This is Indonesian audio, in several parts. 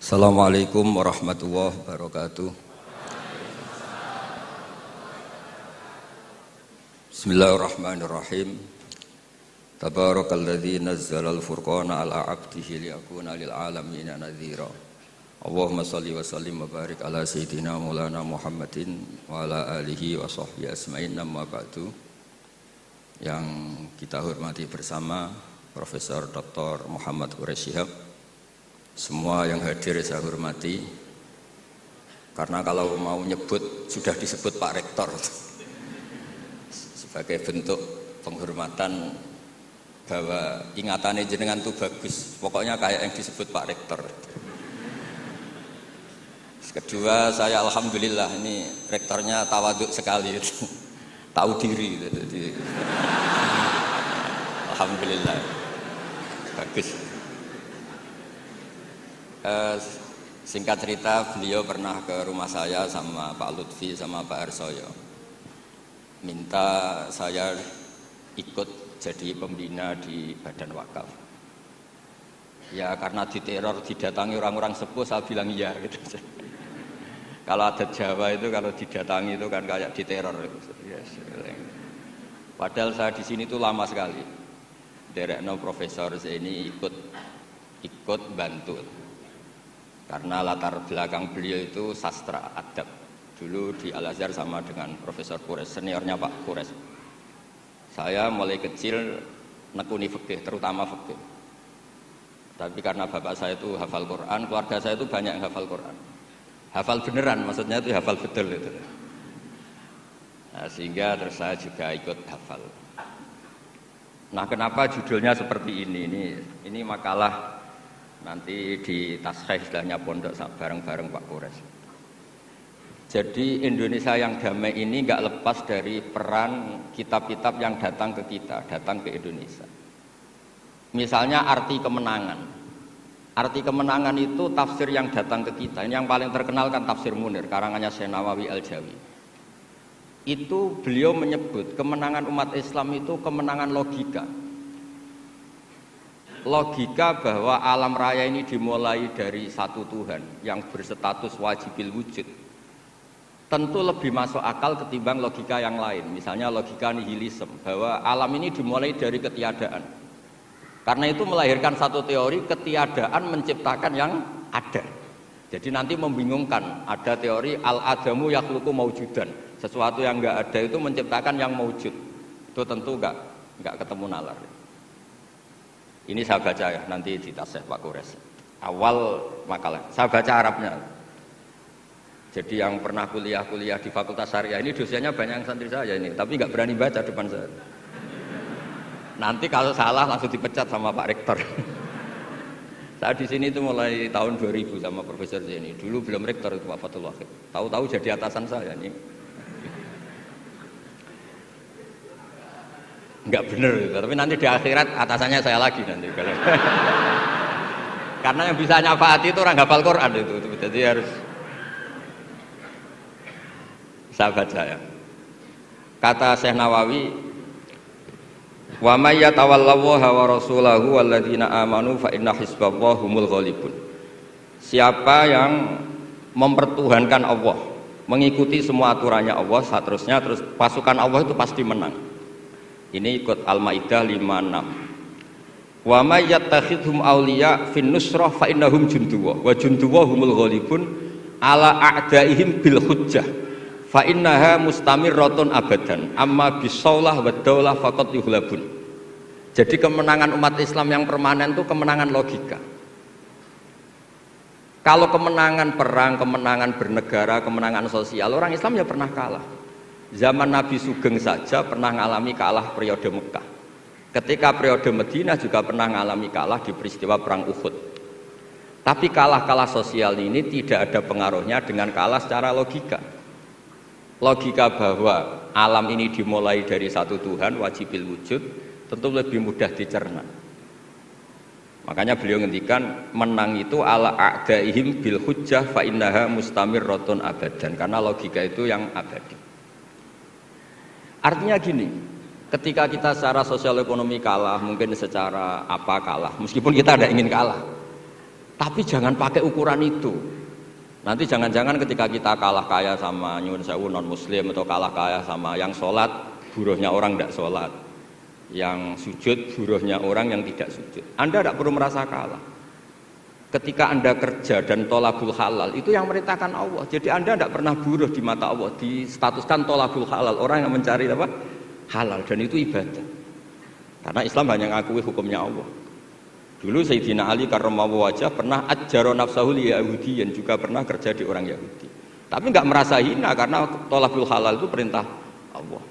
Assalamualaikum warahmatullahi wabarakatuh. Bismillahirrahmanirrahim. Tabarakalladzi nazzalal furqana ala 'abdihi liyakuna lil 'alamina nadhira. Allahumma shalli wa sallim wa barik ala sayyidina Maulana Muhammadin wa ala alihi wa sahbihi asma'in, amma ba'du. Yang kita hormati bersama Profesor Dr. Muhammad Quraish Shihab, semua yang hadir saya hormati, karena kalau mau nyebut sudah disebut Pak Rektor sebagai bentuk penghormatan bahwa ingatannya jenengan itu bagus, pokoknya kayak yang disebut Pak Rektor. Kedua, saya alhamdulillah ini rektornya tawaduk sekali, tahu diri gitu. Jadi, alhamdulillah bagus. Singkat cerita, beliau pernah ke rumah saya sama Pak Lutfi sama Pak Arsoyo, minta saya ikut jadi pembina di Badan Wakaf. Ya karena diteror, didatangi orang-orang sepuh, saya bilang iya gitu. Kalau adat Jawa itu kalau didatangi itu kan kayak diteror. Yes. Padahal saya di sini tuh lama sekali. Derekno Profesor ini ikut bantu. Karena latar belakang beliau itu sastra adab. Dulu di Al-Azhar sama dengan Profesor Quraish, seniornya Pak Quraish. Saya mulai kecil nekuni fikih, terutama fikih. Tapi karena bapak saya itu hafal Quran, keluarga saya itu banyak yang hafal Quran. Hafal beneran, maksudnya itu hafal betul itu. Nah, sehingga terus saya juga ikut hafal. Nah, kenapa judulnya seperti ini? Ini makalah nanti di taskhih istilahnya pondok bareng-bareng Pak Quraish. Jadi Indonesia yang damai ini nggak lepas dari peran kitab-kitab yang datang ke kita, datang ke Indonesia. Misalnya arti kemenangan. Arti kemenangan itu tafsir yang datang ke kita. Ini yang paling terkenal kan tafsir Munir, karangannya Syekh Nawawi Al-Jawi. Itu beliau menyebut kemenangan umat Islam itu kemenangan logika. Logika bahwa alam raya ini dimulai dari satu Tuhan yang berstatus wajibil wujud tentu lebih masuk akal ketimbang logika yang lain. Misalnya logika nihilisme, bahwa alam ini dimulai dari ketiadaan. Karena itu melahirkan satu teori ketiadaan menciptakan yang ada. Jadi nanti membingungkan, ada teori al-adamu yakhluqu maujudan, sesuatu yang enggak ada itu menciptakan yang maujud. Itu tentu enggak ketemu nalar. Ini saya baca ya, nanti di taskhih Pak Quraish. Awal makalah, saya baca Arabnya. Jadi yang pernah kuliah di Fakultas Syariah ini dosennya banyak yang santri saya ini, tapi nggak berani baca depan saya. Nanti kalau salah langsung dipecat sama Pak Rektor. Saya di sini itu mulai tahun 2000 sama Profesor Zeni. Dulu belum Rektor itu Pak Fathul Wahid. Tahu-tahu jadi atasan saya ini. Enggak bener, tapi nanti di akhirat atasannya saya lagi nanti. Karena yang bisa nyafaati itu orang hafal Quran itu, jadi harus saya baca ya. Kata Syekh Nawawi, wa may yatawallallaha wa rasulahu walladzina amanu fa inna hizballahi humul ghalibun. Siapa yang mempertuhankan Allah, mengikuti semua aturannya Allah, seterusnya terus pasukan Allah itu pasti menang. Ini ikut Al-Maidah 56. Wa may yattakhidhum awliya fin nusrah fa innahum junduwa wa junduwa humul ghalibun ala a'daihim bil hujjah fa innaha mustamirratun abadan amma bisaulah wa daulah faqad yuhlabun. Jadi kemenangan umat Islam yang permanen itu kemenangan logika. Kalau kemenangan perang, kemenangan bernegara, kemenangan sosial, orang Islam ya pernah kalah. Zaman Nabi Sugeng saja pernah mengalami kalah periode Mekah. Ketika periode Madinah juga pernah mengalami kalah di peristiwa perang Uhud. Tapi kalah-kalah sosial ini tidak ada pengaruhnya dengan kalah secara logika. Logika bahwa alam ini dimulai dari satu Tuhan wajibil wujud tentu lebih mudah dicerna. Makanya beliau ngendikan menang itu ala a'daihim bil hujjah fa innaha mustamirratun abadan, karena logika itu yang abadi. Artinya gini, ketika kita secara sosial ekonomi kalah, mungkin secara apa kalah, meskipun kita tidak ingin kalah, Tapi jangan pakai ukuran itu. Nanti jangan-jangan ketika kita kalah kaya sama nyuwun sewu non muslim atau kalah kaya sama yang sholat, buruhnya orang tidak sholat, yang sujud buruhnya orang yang tidak sujud. Anda tidak perlu merasa kalah. Ketika Anda kerja dan tolabul halal itu yang merintahkan Allah. Jadi Anda tidak pernah buruh di mata Allah, distatuskan tolabul halal, orang yang mencari apa? Halal, dan itu ibadah. Karena Islam hanya mengakui hukumnya Allah. Dulu Sayyidina Ali karramallahu wajhah pernah ajjaro nafsahu li Yahudiyin, juga pernah kerja di orang Yahudi. Tapi enggak merasa hina karena tolabul halal itu perintah Allah.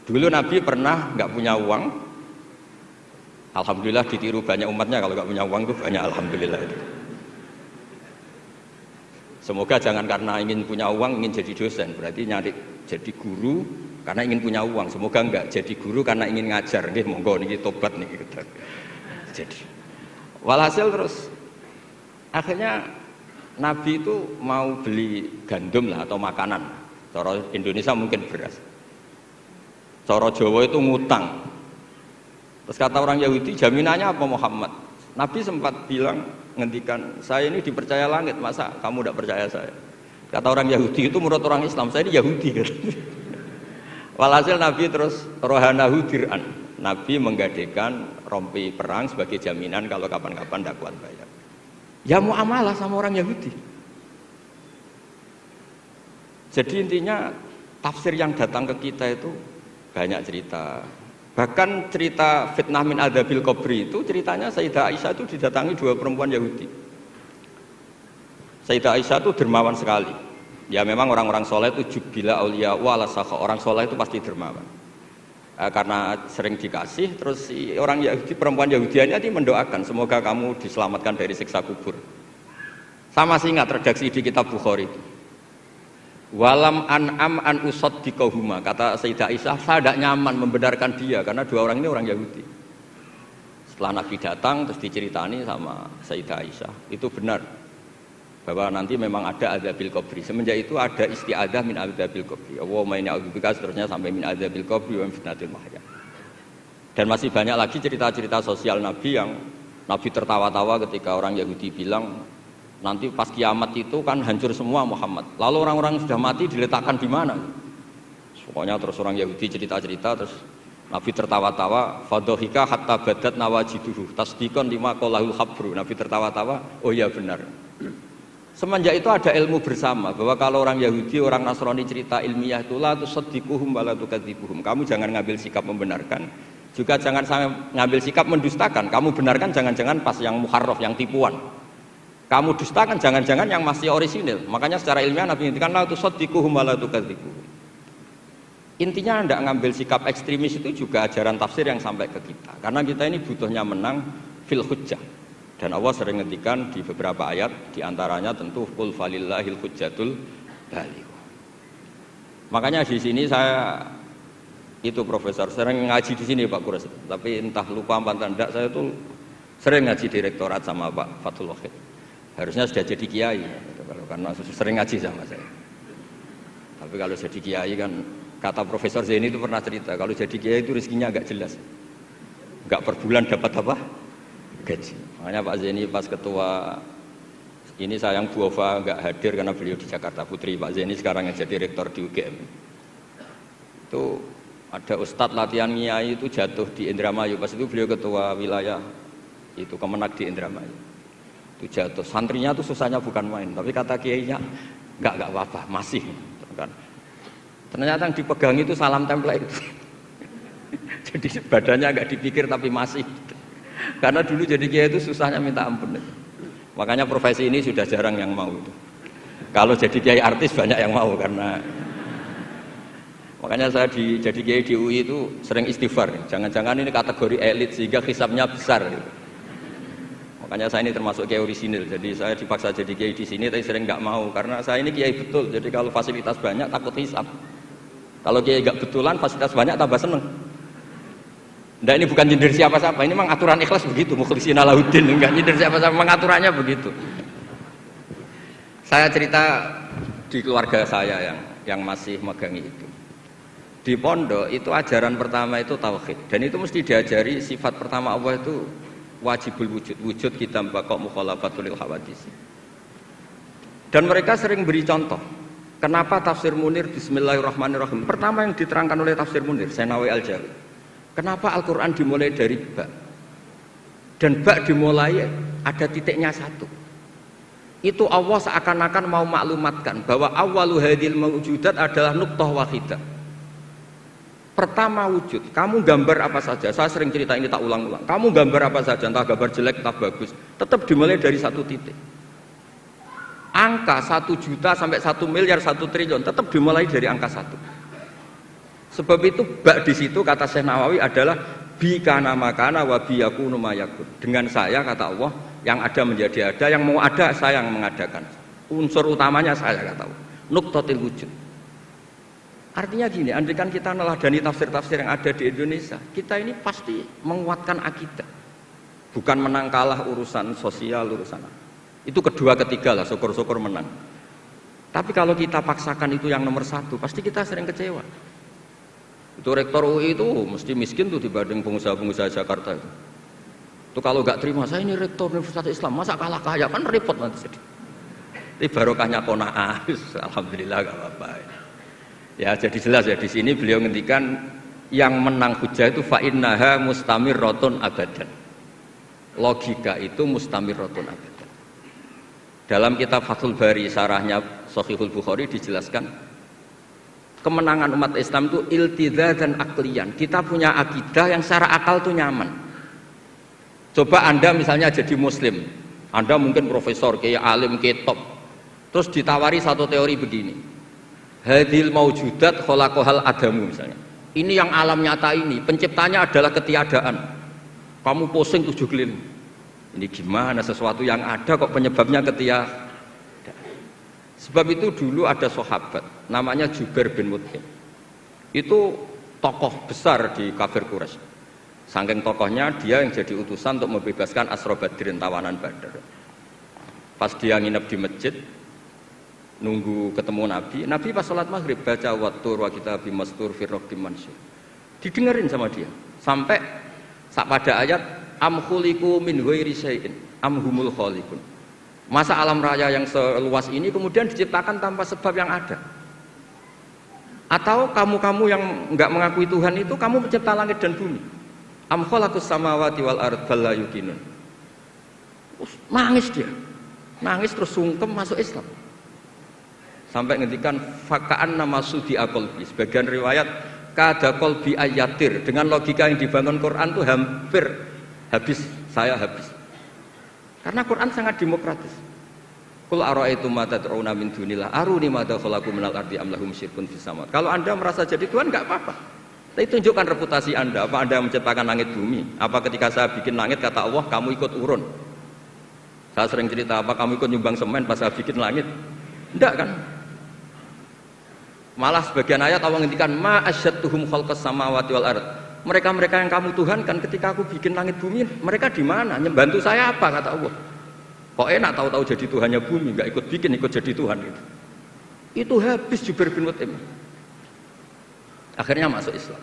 Dulu Nabi pernah enggak punya uang. Alhamdulillah ditiru banyak umatnya, kalau enggak punya uang itu banyak alhamdulillah itu. Semoga jangan karena ingin punya uang ingin jadi dosen, berarti nyari jadi guru karena ingin punya uang. Semoga enggak jadi guru karena ingin ngajar. Nggih monggo niki tobat niki. Jadi walhasil terus akhirnya Nabi itu mau beli gandum lah atau makanan. Cara Indonesia mungkin beras. Cara Jawa itu ngutang. Terus kata orang Yahudi, jaminannya apa Muhammad? Nabi sempat bilang, ngendikan, saya ini dipercaya langit, masa kamu tidak percaya saya? Kata orang Yahudi itu menurut orang Islam, saya ini Yahudi. Walhasil Nabi terus rohanahu dir'an. Nabi menggadekan rompi perang sebagai jaminan kalau kapan-kapan tidak kuat bayar. Ya muamalah sama orang Yahudi. Jadi intinya tafsir yang datang ke kita itu banyak cerita. Bahkan cerita fitnah min adzabil qabri itu ceritanya Sayyidah Aisyah itu didatangi dua perempuan Yahudi. Sayyidah Aisyah itu dermawan sekali. Ya memang orang-orang soleh itu jubila auliya wala sakha. Orang soleh itu pasti dermawan. Karena sering dikasih, terus si orang Yahudi, perempuan Yahudiannya tadi mendoakan semoga kamu diselamatkan dari siksa kubur. Sama sih ingat redaksi di kitab Bukhari itu. Walam an'am an usaddiqahuma, kata Sayyidah Aisyah, saya tidak nyaman membenarkan dia karena dua orang ini orang Yahudi. Setelah Nabi datang terus diceritani sama Sayyidah Aisyah, itu benar bahwa nanti memang ada adzabil qabri. Semenjak itu ada isti'adzah min adzabil qabri. Allahumma inni a'udzubika seterusnya sampai min adzabil qabri wa min fitnatil mahya. Dan masih banyak lagi cerita-cerita sosial Nabi yang Nabi tertawa-tawa ketika orang Yahudi bilang nanti pas kiamat itu kan hancur semua Muhammad. Lalu orang-orang sudah mati diletakkan di mana? Pokoknya terus orang Yahudi cerita-cerita terus Nabi tertawa-tawa, fadhahika hatta badat nawajiduhu tasdiqan lima qalahul habru. Nabi tertawa-tawa, oh ya benar. Semenjak itu ada ilmu bersama bahwa kalau orang Yahudi, orang Nasrani cerita ilmiah itu la tusaddiquhum wa la tukadzibuhum. Kamu jangan ngambil sikap membenarkan, juga jangan sampai ngambil sikap mendustakan. Kamu benarkan jangan-jangan pas yang muharraf, yang tipuan. Kamu dustakan jangan-jangan yang masih orisinil. Makanya secara ilmiah Nabi ngintikan la tusaddiquhum wa la tukadzibuhum. Intinya tidak ngambil sikap ekstremis itu juga ajaran tafsir yang sampai ke kita. Karena kita ini butuhnya menang fil hujjah. Dan Allah sering ngendikan di beberapa ayat, diantaranya tentu qul falillahil hujjatul baligh. Makanya di sini saya itu profesor sering ngaji di sini Pak Kures, tapi entah lupa apa tidak, saya tuh sering ngaji direktorat sama Pak Fathul Wahid. Harusnya sudah jadi kiai, karena sering ngaji sama saya. Tapi kalau jadi kiai kan kata Profesor Zaini itu pernah cerita, kalau jadi kiai itu rezekinya agak jelas, nggak per bulan dapat apa gaji. Makanya Pak Zaini pas ketua ini sayang Bu Ova nggak hadir karena beliau di Jakarta, putri Pak Zaini sekarang yang jadi rektor di UGM. Itu ada ustadz latihan kiai itu jatuh di Indramayu, pas itu beliau ketua wilayah itu Kemenak di Indramayu. Itu jatuh, santrinya tuh susahnya bukan main, tapi kata kiainya nggak apa-apa, masih kan. Ternyata yang dipegang itu salam tempel itu. Jadi badannya agak dipikir tapi masih. Karena dulu jadi kiai itu susahnya minta ampun. Makanya profesi ini sudah jarang yang mau itu. Kalau jadi kiai artis banyak yang mau karena makanya saya jadi kiai di UI itu sering istighfar. Jangan-jangan ini kategori elit sehingga hisabnya besar. Makanya saya ini termasuk kiai orisinil. Jadi saya dipaksa jadi kiai di sini tapi sering nggak mau karena saya ini kiai betul. Jadi kalau fasilitas banyak takut hisab. Kalau kiai nggak betulan fasilitas banyak tambah seneng. Nah ini bukan nyindir siapa-siapa, ini memang aturan ikhlas begitu, mukhlisina lahuddin, enggak nyindir siapa-siapa, memang aturannya begitu. Saya cerita di keluarga saya yang masih megangi itu. Di pondok itu ajaran pertama itu tauhid, dan itu mesti diajari sifat pertama Allah itu wajibul wujud. Wujud kita baqa mukhalafatul lil hawadits. Dan mereka sering beri contoh. Kenapa tafsir Munir bismillahirrahmanirrahim? Pertama yang diterangkan oleh tafsir Munir, Senawi Al-Jawi. Kenapa Al-Qur'an dimulai dari ba? Dan ba dimulai ada titiknya satu. Itu Allah seakan-akan mau maklumatkan bahwa awwalu hadil mawjudat adalah nuqtah wahidah. Pertama wujud, kamu gambar apa saja, saya sering cerita ini tak ulang-ulang. Kamu gambar apa saja, entah gambar jelek, entah bagus, tetap dimulai dari satu titik. Angka 1 juta sampai 1 miliar, 1 triliun tetap dimulai dari angka 1. Sebab itu bak di situ kata Syekh Nawawi adalah bi kana makana wa bi yakunu mayakun. Dengan saya kata Allah yang ada menjadi ada, yang mau ada saya yang mengadakan. Unsur utamanya saya kata Allah. Nuqtatil wujud. Artinya gini, andaikan kita neladani tafsir-tafsir yang ada di Indonesia, kita ini pasti menguatkan akidah. Bukan menang kalah urusan sosial, urusan apa. Itu kedua ketiga lah, syukur-syukur menang. Tapi kalau kita paksakan itu yang nomor satu, pasti kita sering kecewa. Itu rektor UI itu mesti miskin tuh dibanding pengusaha-pengusaha Jakarta itu. Itu kalau nggak terima, saya ini rektor Universitas Islam, masa kalah kaya, kan repot nanti. Ini barokahnya qanaah, alhamdulillah gak apa-apa. Ya jadi jelas ya di sini beliau ngendikan yang menang hujah itu fa innaha mustamirratun abadan. Logika itu mustamirratun abadan. Dalam kitab Fathul Bari sarahnya Shahihul Bukhari dijelaskan kemenangan umat Islam itu iltidza dan aklian. Kita punya akidah yang secara akal itu nyaman. Coba Anda misalnya jadi muslim, Anda mungkin profesor, kayak alim, kayak top. Terus ditawari satu teori begini. Hadil maujudat khalaqahal adamu misalnya. Ini yang alam nyata ini, penciptanya adalah ketiadaan. Kamu pusing 7 keliling. Ini gimana sesuatu yang ada kok penyebabnya ketiadaan? Sebab itu dulu ada sahabat namanya Jubair bin Mut'im. Itu tokoh besar di kafir Quraisy. Saking tokohnya dia yang jadi utusan untuk membebaskan Asra Badrin, tawanan Badar. Pas dia nginep di masjid nunggu ketemu Nabi pas sholat maghrib baca wattur wa kitabim mastur fi raqqim mansur. Didengerin sama dia sampai pada ayat am khuliqu min ghairi syai'in am humul khaliqun. Masa alam raya yang seluas ini kemudian diciptakan tanpa sebab yang ada? Atau kamu-kamu yang enggak mengakui Tuhan itu kamu pencipta langit dan bumi? Am khalaqus samawati wal ard bal la yuqinun. Nangis dia. Nangis terus sungkem masuk Islam. Sampai ngendikan fakaan nama sudi akolbi. Sebagian riwayat kada kolbi ayatir. Dengan logika yang dibangun Quran itu hampir habis, saya habis. Karena Quran sangat demokratis. Qul ara'aytum ma tad'una min dunillah aruni ma khalaqu minal ardi am lahum syirkun fis samawati. Kalau Anda merasa jadi Tuhan enggak apa-apa. Tapi tunjukkan reputasi Anda. Apa Anda menciptakan langit bumi? Apa ketika saya bikin langit kata Allah kamu ikut urun? Saya sering cerita apa kamu ikut nyumbang semen pas saya bikin langit? Enggak kan? Malah sebagian ayat Allah ngendikan ma asyadtuhum khalqas samawati wal ard. Mereka-mereka yang kamu Tuhan kan ketika aku bikin langit bumi, mereka di mana? Membantu saya apa kata Allah? Kok enak tahu-tahu jadi Tuhannya bumi, enggak ikut bikin, ikut jadi Tuhan gitu. Itu habis Jubair bin Mut'im. Akhirnya masuk Islam.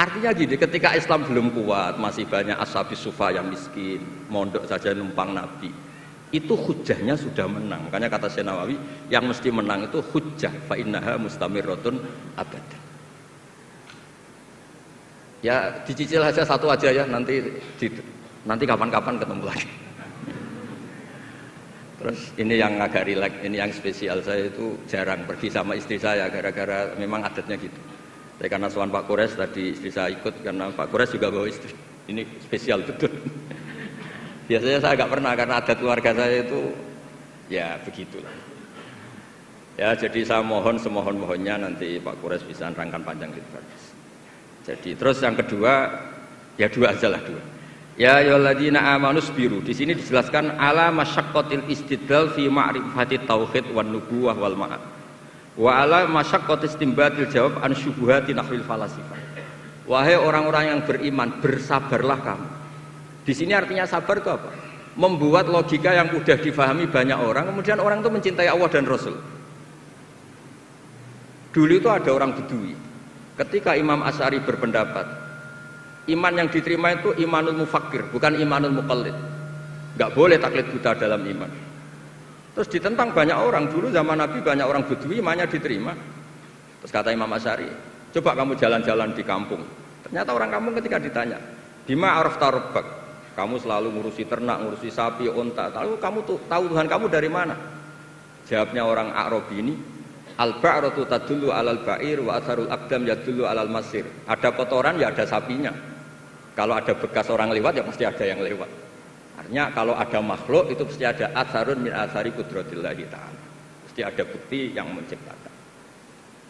Artinya gini, ketika Islam belum kuat, masih banyak ashabi sufa yang miskin, mondok saja numpang Nabi. Itu hujahnya sudah menang. Makanya kata Syekh Nawawi, yang mesti menang itu hujah fa innaha mustamirratun abadan. Ya dicicil aja satu aja ya, nanti kapan-kapan ketemu lagi. Terus ini yang agak rileks, ini yang spesial. Saya itu jarang pergi sama istri saya gara-gara memang adatnya gitu. Saya karena soal Pak Kures tadi istri saya ikut karena Pak Kures juga bawa istri. Ini spesial betul. Biasanya saya agak pernah karena adat keluarga saya itu ya begitulah. Ya jadi saya mohon semohon-mohonnya nanti Pak Kures bisa nerangkan panjang lebar. Jadi terus yang kedua ya dua aja lah dua. Ya ayyuhalladzina amanu sabiru. Di sini dijelaskan ala masyaqqatil istidlal fi ma'rifati tauhid wan nubuwah wal ma'ad. Wa ala masyaqqatis istinbatil jawab an syubuhati nahwil falasifah. Wahai orang-orang yang beriman, bersabarlah kamu. Di sini artinya sabar itu apa? Membuat logika yang mudah difahami banyak orang, kemudian orang itu mencintai Allah dan Rasul. Dulu itu ada orang Bedui. Ketika Imam Asy'ari berpendapat Iman yang diterima itu imanul mufakkir, bukan imanul muqallid. Enggak boleh taklid buta dalam iman. Terus ditentang banyak orang, dulu zaman Nabi banyak orang Badui imannya diterima. Terus kata Imam Asy'ari, coba kamu jalan-jalan di kampung. Ternyata orang kampung ketika ditanya, bima arafta rabbak, kamu selalu ngurusi ternak, ngurusi sapi, unta, lalu kamu tahu Tuhan kamu dari mana? Jawabnya orang Arabi ini, al-ba'ratu tadullu alal ba'ir wa atharul aqdam yadullu alal masir. Ada kotoran ya ada sapinya. Kalau ada bekas orang lewat ya pasti ada yang lewat. Artinya kalau ada makhluk itu pasti ada atharun min athari qudratillahi ta'ala. Pasti ada bukti yang menciptakan.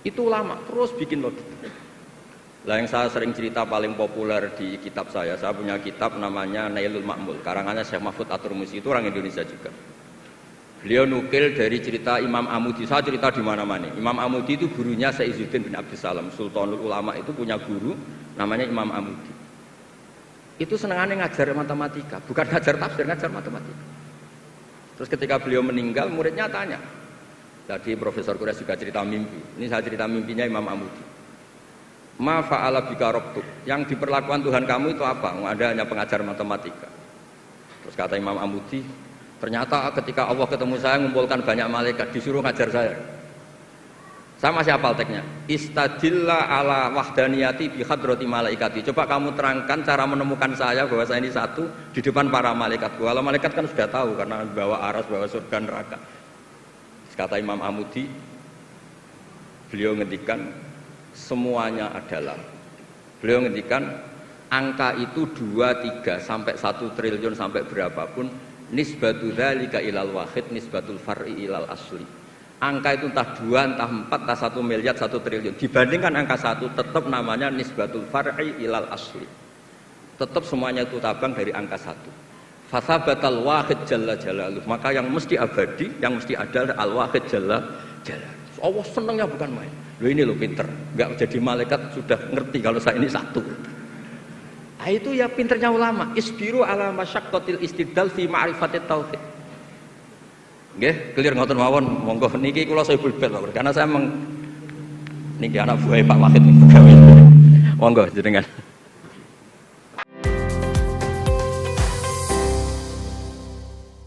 Itu ulama terus bikin logika. Lah yang saya sering cerita paling populer di kitab saya punya kitab namanya Nailul Ma'mul, karangannya Syekh Mahfud At-Turmusi, itu orang Indonesia juga. Beliau nukil dari cerita Imam Amudi, saya cerita di mana-mana. Imam Amudi itu gurunya Syekh Izzuddin bin Abdussalam, Sultanul Ulama itu punya guru namanya Imam Amudi. Itu senangannya ngajar matematika, bukan ngajar tafsir, ngajar matematika. Terus ketika beliau meninggal, muridnya tanya. Tadi Profesor Quraisy juga cerita mimpi. Ini saya cerita mimpinya Imam Amudi. Ma fa'ala bika rabbuk, yang diperlakukan Tuhan kamu itu apa? Ada hanya pengajar matematika. Terus kata Imam Amudi, ternyata ketika Allah ketemu saya mengumpulkan banyak malaikat, disuruh ngajar saya. Saya masih hafal teksnya. Istadilla ala wahdaniyati bi hadrati malaikati. Coba kamu terangkan cara menemukan saya bahwa saya ini satu di depan para malaikat. Kalau malaikat kan sudah tahu karena bawa aras, bawa surga neraka. Kata Imam Amudi, beliau ngendikan semuanya adalah, beliau ngendikan angka itu 2, 3 sampai 1 triliun sampai berapapun, nisbatu dzalika ilal wahid nisbatul far'i ilal asli. Angka itu entah 2, entah 4, entah 1 miliar, 1 triliun. Dibandingkan angka 1 tetap namanya nisbatul far'i ilal asli. Tetap semuanya itu tabang dari angka 1. Fasabatal wahid jalla jalaluh. Maka yang mesti abadi, yang mesti ada al-wahid jalla jalaluh. Allah senangnya bukan main. Loh ini lo pinter, enggak jadi malaikat sudah ngerti kalau saya ini satu. Nah, itu ya pinternya ulama. Isbiru ala masyaqqatil istidlal fi ma'rifatit tauhid. Nggih, clear ngoten mawon. Monggo niki kula Sohibul Bait karena saya niki anak buah Pak Wahid. Monggo jenengan.